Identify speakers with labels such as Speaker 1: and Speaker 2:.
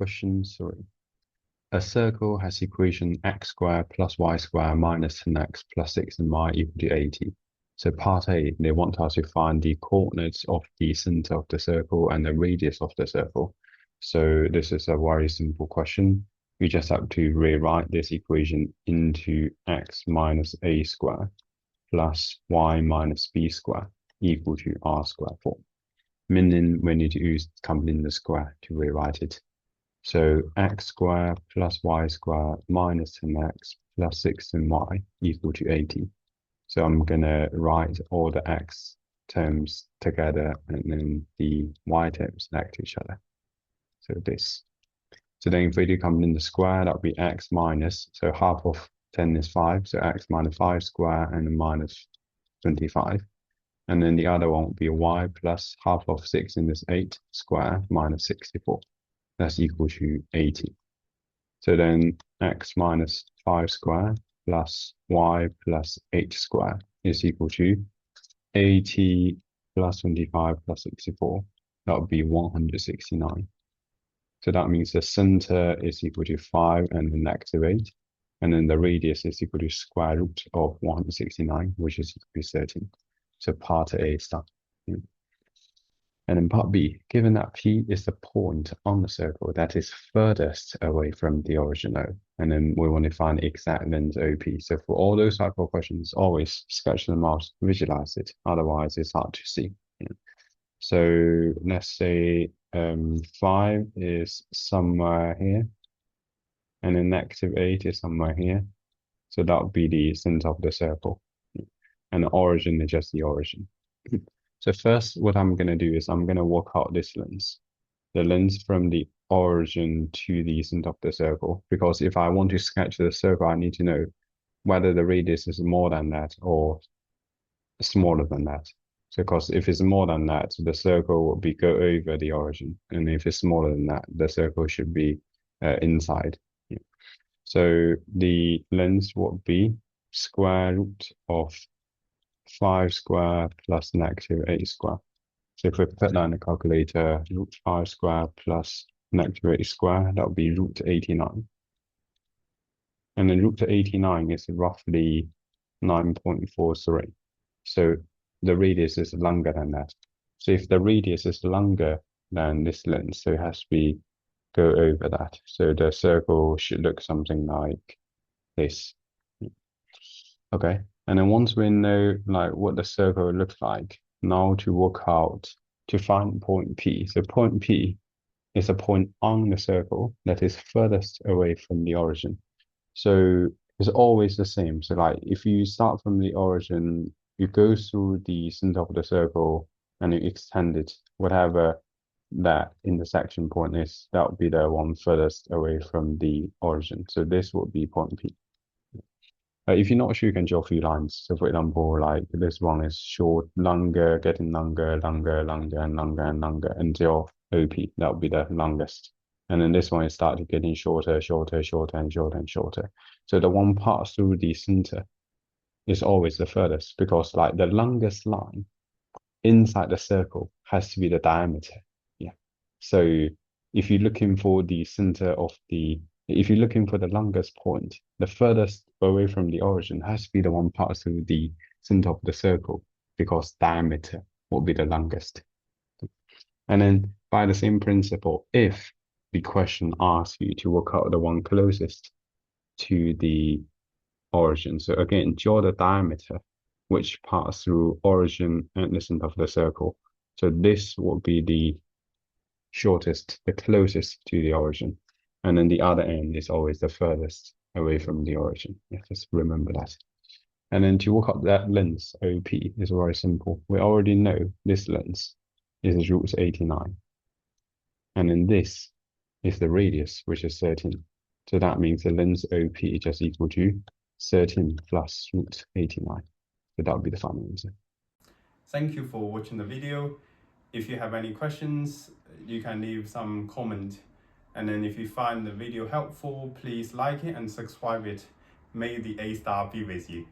Speaker 1: Question 3. A circle has equation x squared plus y squared minus 10x plus 6y equal to 80. So part A, they want us to find the coordinates of the center of the circle and the radius of the circle. So this is a very simple question. We just have to rewrite this equation into x minus a squared plus y minus b squared equal to r squared form. Meaning we need to use completing the square to rewrite it. So x squared plus y squared minus 10x plus 16y equal to 80. So I'm going to write all the x terms together and then the y terms next to each other. So this. So then if we do completing the square, that would be x minus, so half of 10 is 5, so x minus 5 square and then minus 25. And then the other one would be y plus half of 16 is 8 square minus 64. That's equal to 80. So then x minus 5 square plus y plus 8 square is equal to 80 plus 25 plus 64. That would be 169. So that means the center is equal to 5 and then negative 8. And then the radius is equal to square root of 169, which is equal to 13. So part A is done. And then part B, given that P is the point on the circle that is furthest away from the origin O, and then we want to find the exact length OP. So for all those type of questions, always sketch them out, visualize it. Otherwise, it's hard to see. So let's say 5 is somewhere here, and then negative 8 is somewhere here. So that would be the center of the circle. And the origin is just the origin. So first, what I'm going to do is I'm going to work out this length, the length from the origin to the center of the circle. Because if I want to sketch the circle, I need to know whether the radius is more than that or smaller than that. So because if it's more than that, the circle will be go over the origin. And if it's smaller than that, the circle should be inside. Yeah. So the length would be square root of 5 square plus negative 8 square. So if we put that in the calculator, root 5 square plus negative 8 square, that would be root 89. And then root 89 is roughly 9.43. So the radius is longer than that. So if the radius is longer than this length, so it has to be go over that. So the circle should look something like this. Okay. And then once we know like what the circle looks like, now to work out, to find point P. So point P is a point on the circle that is furthest away from the origin. So it's always the same. So like if you start from the origin, you go through the center of the circle and you extend it, whatever that intersection point is, that would be the one furthest away from the origin. So this would be point P. If you're not sure, you can draw a few lines. So for example, like this one is short, longer, getting longer, longer, longer, and longer, and longer until OP. That would be the longest. And then this one is started getting shorter, shorter, shorter, and shorter, and shorter. So the one pass through the center is always the furthest because like the longest line inside the circle has to be the diameter. Yeah. So if you're looking for the center of the if you're looking for the longest point, the furthest away from the origin has to be the one passed through the center of the circle because diameter will be the longest. And then by the same principle, if the question asks you to work out the one closest to the origin, so again, draw the diameter which pass through origin and the center of the circle. So this will be the shortest, the closest to the origin. And then the other end is always the furthest away from the origin. Yeah, just remember that. And then to work out that length, OP, is very simple. We already know this length is root 89. And then this is the radius, which is 13. So that means the length OP is just equal to 13 plus root 89. So that would be the final answer.
Speaker 2: Thank you for watching the video. If you have any questions, you can leave some comment. And then if you find the video helpful, please like it and subscribe it. May the A star be with you.